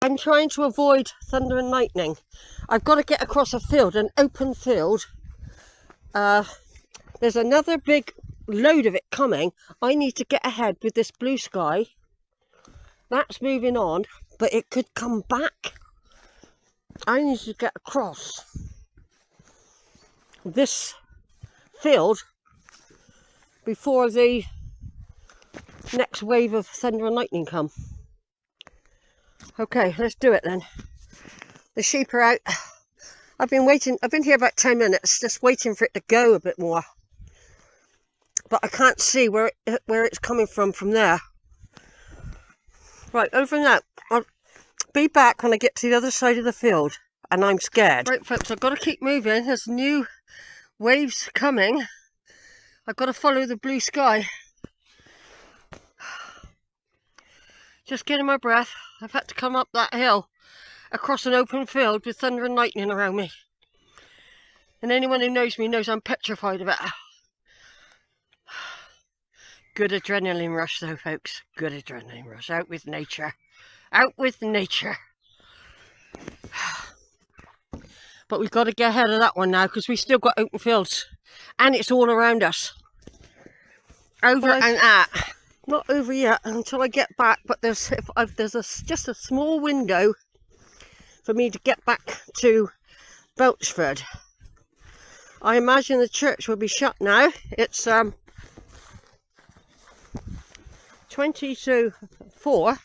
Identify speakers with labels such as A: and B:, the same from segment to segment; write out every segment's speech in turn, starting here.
A: I'm trying to avoid thunder and lightning. I've got to get across a field, an open field. There's another big load of it coming. I need to get ahead with this blue sky. That's moving on, but it could come back. I need to get across this field before the next wave of thunder and lightning come. Okay, let's do it then. The sheep are out. I've been here about 10 minutes, just waiting for it to go a bit more. But I can't see where it's coming from there. Right, over now. I'll be back when I get to the other side of the field, and I'm scared. Right, folks, I've got to keep moving. There's new waves coming. I've got to follow the blue sky. Just getting my breath. I've had to come up that hill across an open field with thunder and lightning around me. And anyone who knows me knows I'm petrified of it. Good adrenaline rush though, folks. Good adrenaline rush. Out with nature. Out with nature. But we've got to get ahead of that one now because we've still got open fields. And it's all around us. Over and at. Not over yet until I get back, but there's just a small window for me to get back to Belchford. I imagine the church will be shut now. It's 20 to 4.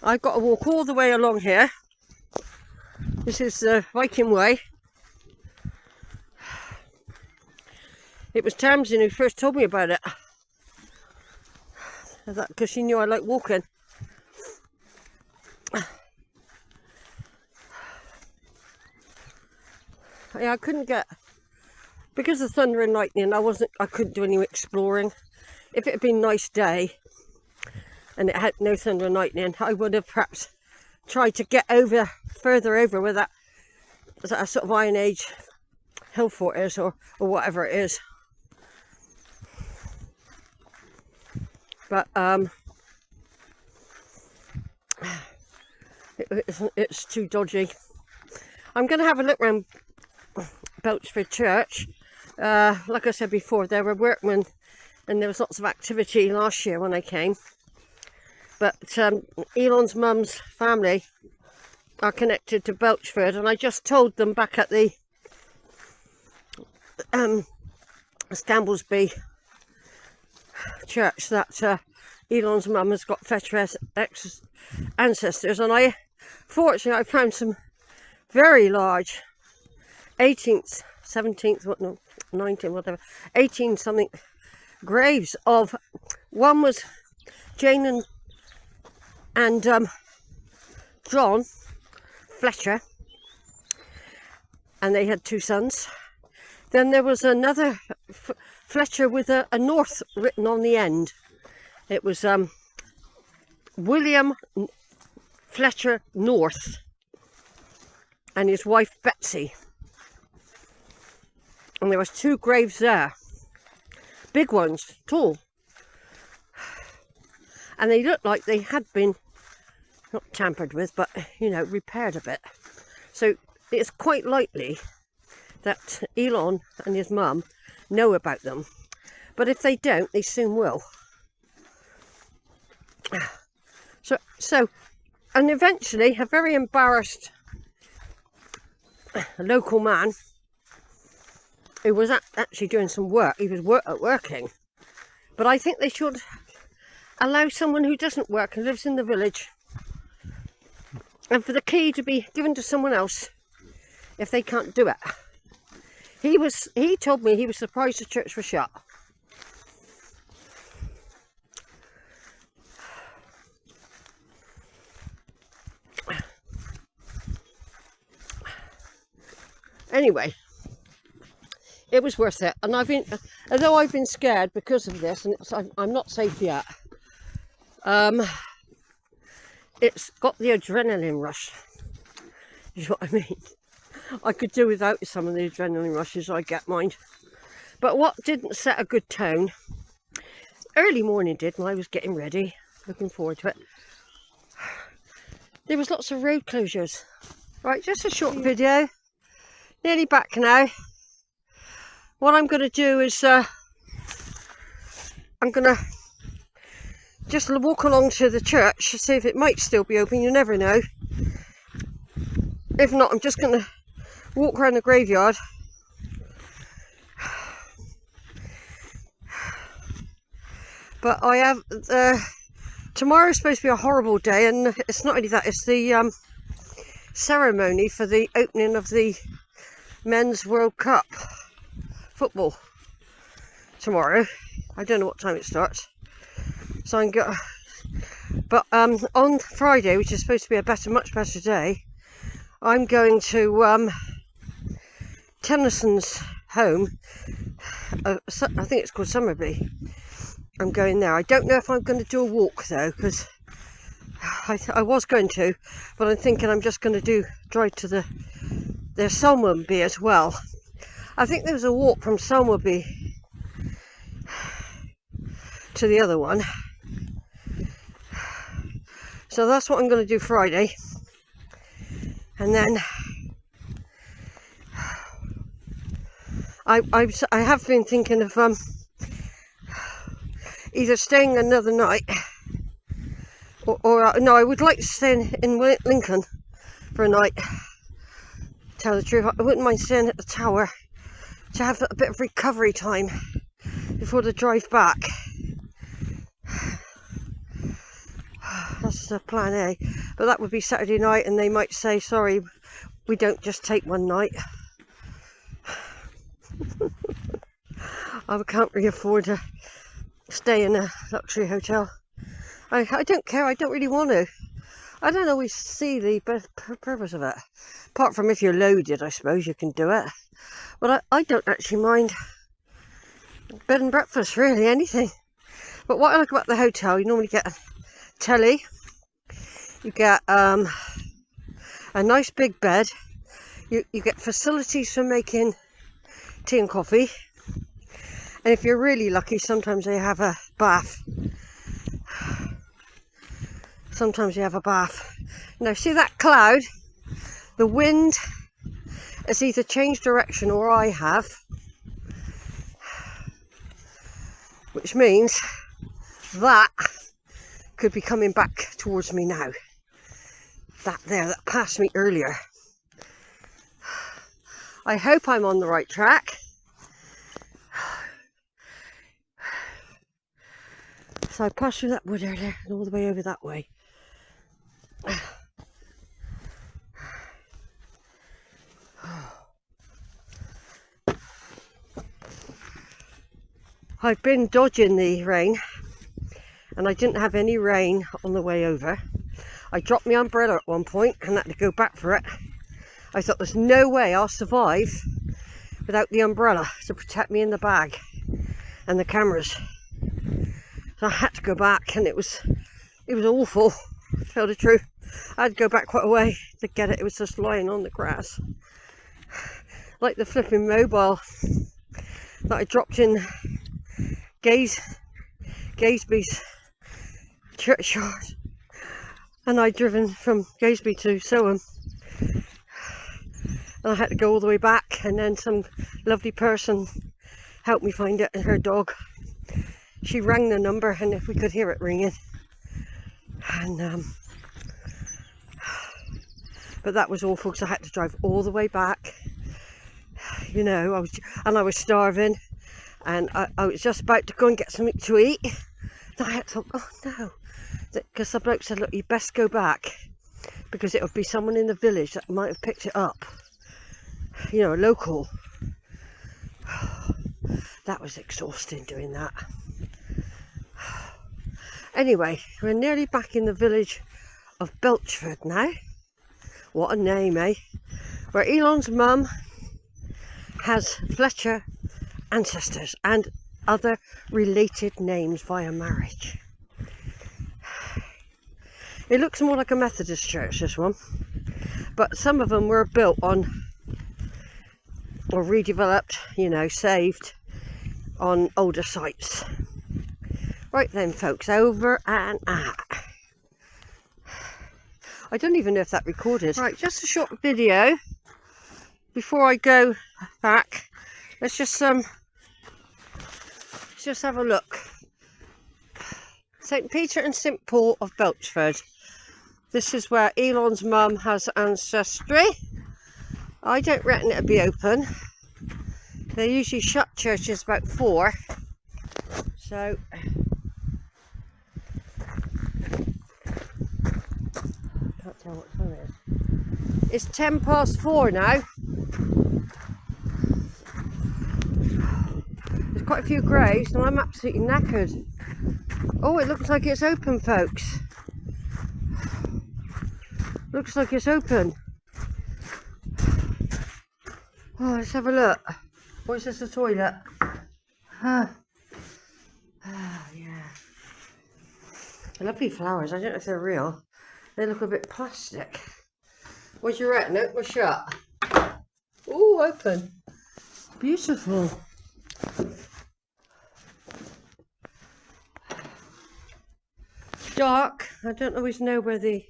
A: I've got to walk all the way along here. This is the Viking Way. It was Tamsin who first told me about it. Because she knew I like walking. Yeah, I couldn't get, because of thunder and lightning, I couldn't do any exploring. If it had been a nice day and it had no thunder and lightning, I would have perhaps tried to get further over where that sort of Iron Age hill fort is, or whatever it is. But it's too dodgy. I'm going to have a look around Belchford Church. Like I said before, there were workmen and there was lots of activity last year when I came. But Elon's mum's family are connected to Belchford, and I just told them back at the Scamblesby church that Elon's mum has got Fetcher ancestors, and fortunately I found some very large 18th, 17th, 19th, whatever, 18 something graves of, one was Jane and John Fletcher, and they had 2 sons. Then there was another Fletcher with a North written on the end. It was William Fletcher North and his wife Betsy. And there was 2 graves there. Big ones, tall. And they looked like they had been, not tampered with, but, you know, repaired a bit. So it's quite likely that Elon and his mum know about them. But if they don't, they soon will. So, and eventually a very embarrassed local man who was actually doing some work, he was working. But I think they should allow someone who doesn't work and lives in the village, and for the key to be given to someone else if they can't do it. He told me he was surprised the church was shut. Anyway, it was worth it, and although I've been scared because of this, and I'm not safe yet. It's got the adrenaline rush, is what I mean. I could do without some of the adrenaline rushes I get, mind. But what didn't set a good tone, early morning did when I was getting ready, looking forward to it, There was lots of road closures. Right, just a short video. Nearly back now. What I'm going to do is I'm going to just walk along to the church to see if it might still be open. You never know. If not, I'm just going to walk around the graveyard. But I have tomorrow's supposed to be a horrible day, and it's not only that, it's the ceremony for the opening of the Men's World Cup football tomorrow. I don't know what time it starts, so I'm going. But on Friday, which is supposed to be a much better day, I'm going to Tennyson's home. I think it's called Scamblesby. I'm going there. I don't know if I'm going to do a walk though, because I was going to, but I'm thinking I'm just going to drive to there's Scamblesby as well. I think there was a walk from Scamblesby to the other one. So that's what I'm going to do Friday. And then I have been thinking of either staying another night or no, I would like to stay in Lincoln for a night. Tell the truth, I wouldn't mind staying at the tower to have a bit of recovery time before the drive back. That's the plan A. But that would be Saturday night, and they might say, sorry, we don't just take one night. I can't really afford to stay in a luxury hotel. I don't care, I don't really want to. I don't always see the purpose of it. Apart from if you're loaded, I suppose you can do it. But I don't actually mind bed and breakfast, really, anything. But what I like about the hotel, you normally get a telly, you get a nice big bed, you get facilities for making tea and coffee, and if you're really lucky, sometimes they have a bath. Sometimes you have a bath. Now see that cloud? The wind has either changed direction or I have, which means that could be coming back towards me now. That passed me earlier. I hope I'm on the right track. So I passed through that wood earlier and all the way over that way. I've been dodging the rain, and I didn't have any rain on the way over. I dropped my umbrella at one point and had to go back for it. I thought there's no way I'll survive without the umbrella to protect me in the bag and the cameras. So I had to go back, and it was awful, to tell the truth. I had to go back quite a way to get it. It was just lying on the grass. Like the flipping mobile that I dropped in Gazeby's churchyard, and I'd driven from Gazeby to Soham, and I had to go all the way back, and then some lovely person helped me find it, and her dog, she rang the number, and if we could hear it ringing, and but that was awful because I had to drive all the way back. You know, I was starving, and I was just about to go and get something to eat. And I thought, oh no, because the bloke said, look, you best go back, because it would be someone in the village that might have picked it up. You know, a local. That was exhausting doing that. Anyway, we're nearly back in the village of Belchford now. What a name, eh? Where Elon's mum has Fletcher ancestors and other related names via marriage. It looks more like a Methodist church, this one, but some of them were built on or redeveloped, you know, saved on older sites. Right then folks, over and out. I don't even know if that recorded. Right, just a short video before I go back. Let's just have a look. St. Peter and St. Paul of Belchford. This is where Elon's mum has ancestry. I don't reckon it'll be open. They usually shut churches about 4. So can't tell what time it is. It's 4:10 now. There's quite a few graves and I'm absolutely knackered. Oh, it looks like it's open, folks. Looks like it's open. Oh, let's have a look. What's this, a toilet? Yeah. Lovely flowers. I don't know if they're real. They look a bit plastic. What do you reckon? Open or shut? Oh, open. Beautiful. Dark. I don't always know where the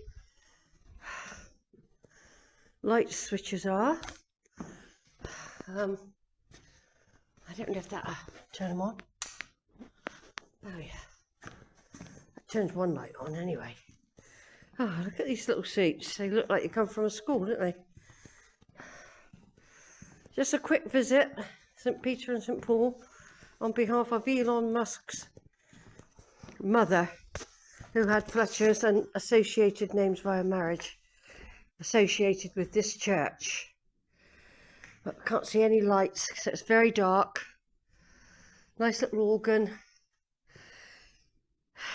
A: light switches are. I don't know if that turn them on. Oh yeah, that turns one light on anyway. Oh, look at these little seats. They look like they come from a school, don't they? Just a quick visit, St. Peter and St. Paul, on behalf of Elon Musk's mother, who had Fletchers and associated names via marriage, associated with this church. But I can't see any lights, so it's very dark. Nice little organ.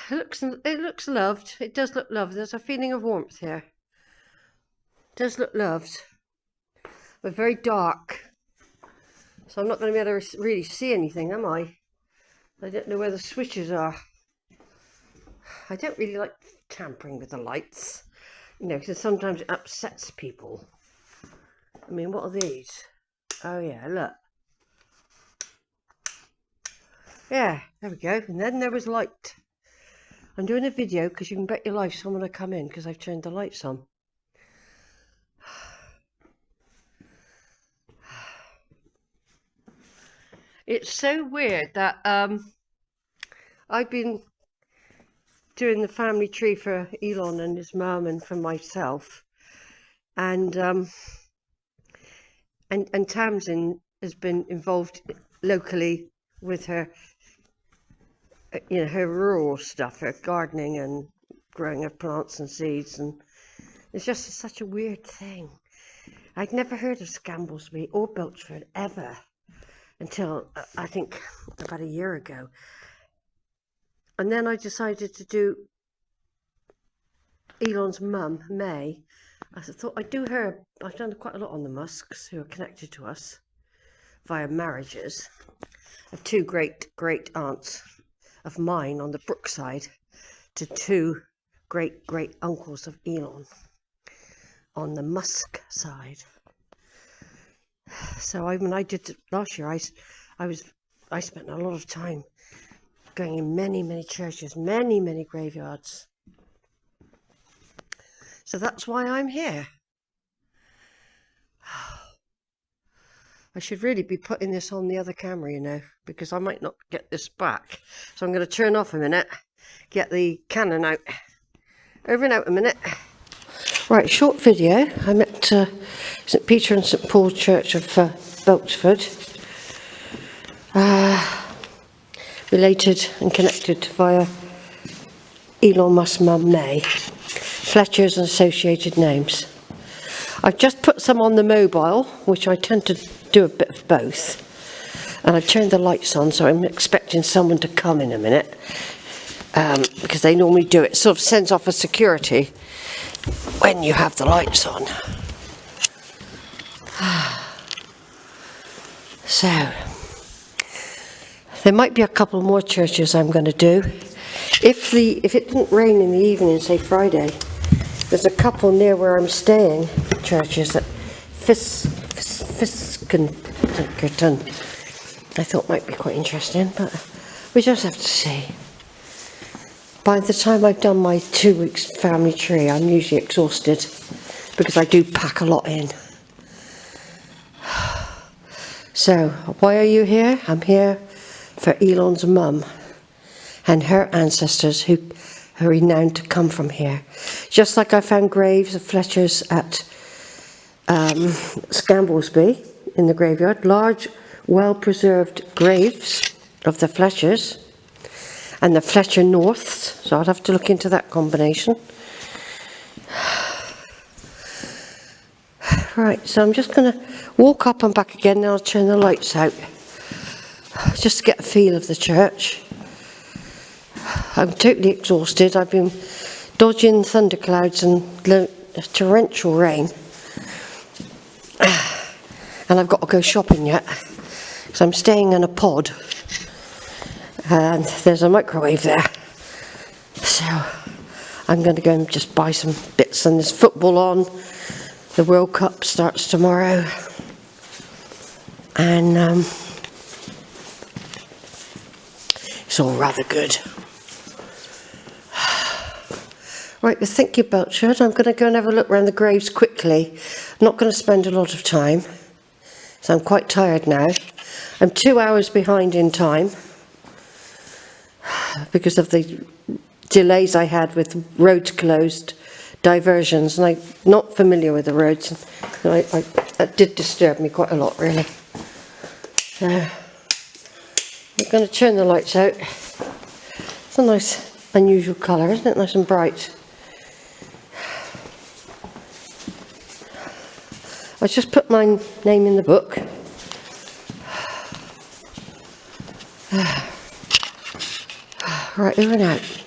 A: It looks loved. It does look loved. There's a feeling of warmth here. It does look loved, but very dark. So I'm not going to be able to really see anything, am I? I don't know where the switches are. I don't really like tampering with the lights, you know, because sometimes it upsets people. I mean, what are these? Oh yeah, look. Yeah, there we go. And then there was light. I'm doing a video because you can bet your life someone will come in because I've turned the lights on. It's so weird that I've been doing the family tree for Elon and his mum and for myself, and Tamsin has been involved locally with her, you know, her rural stuff, her gardening and growing of plants and seeds, and it's just such a weird thing. I'd never heard of Scamblesby or Belchford ever until I think about a year ago, and then I decided to do Elon's mum, May. I thought I'd do her. I've done quite a lot on the Musks, who are connected to us via marriages. I have 2 great aunts of mine on the Brookside to 2 great uncles of Elon on the Musk side. So when I did it last year, I spent a lot of time going in many churches, many graveyards. So that's why I'm here. I should really be putting this on the other camera, you know, because I might not get this back. So I'm going to turn off a minute, get the Canon out. Over and out a minute. Right, short video. I'm at St. Peter and St. Paul Church of Belchford. Related and connected via Elon Musk's mum, May. Fletchers and associated names. I've just put some on the mobile, which I tend to do a bit of both, and I've turned the lights on, so I'm expecting someone to come in a minute, because they normally do it. Sort of sends off a security when you have the lights on. So there might be a couple more churches I'm going to do. If it didn't rain in the evening, say Friday, there's a couple near where I'm staying, churches at Fiskinton, I thought might be quite interesting, but we just have to see. By the time I've done my 2 weeks family tree, I'm usually exhausted because I do pack a lot in. So, why are you here? I'm here for Elon's mum and her ancestors who are renowned to come from here. Just like I found graves of Fletchers at Scamblesby in the graveyard, large, well-preserved graves of the Fletchers and the Fletcher Norths, so I'll have to look into that combination. Right, so I'm just going to walk up and back again, then I'll turn the lights out, just to get a feel of the church. I'm totally exhausted. I've been dodging thunderclouds and torrential rain. And I've got to go shopping yet, so I'm staying in a pod. And there's a microwave there. So I'm going to go and just buy some bits, and there's football on. The World Cup starts tomorrow. And it's all rather good. Right, well, thank you, Belchard. I'm going to go and have a look around the graves quickly. I'm not going to spend a lot of time, so I'm quite tired now. I'm 2 hours behind in time because of the delays I had with roads closed, diversions, and I'm not familiar with the roads. That did disturb me quite a lot, really. I'm going to turn the lights out. It's a nice, unusual colour, isn't it? Nice and bright. I just put my name in the book. Right, over and out.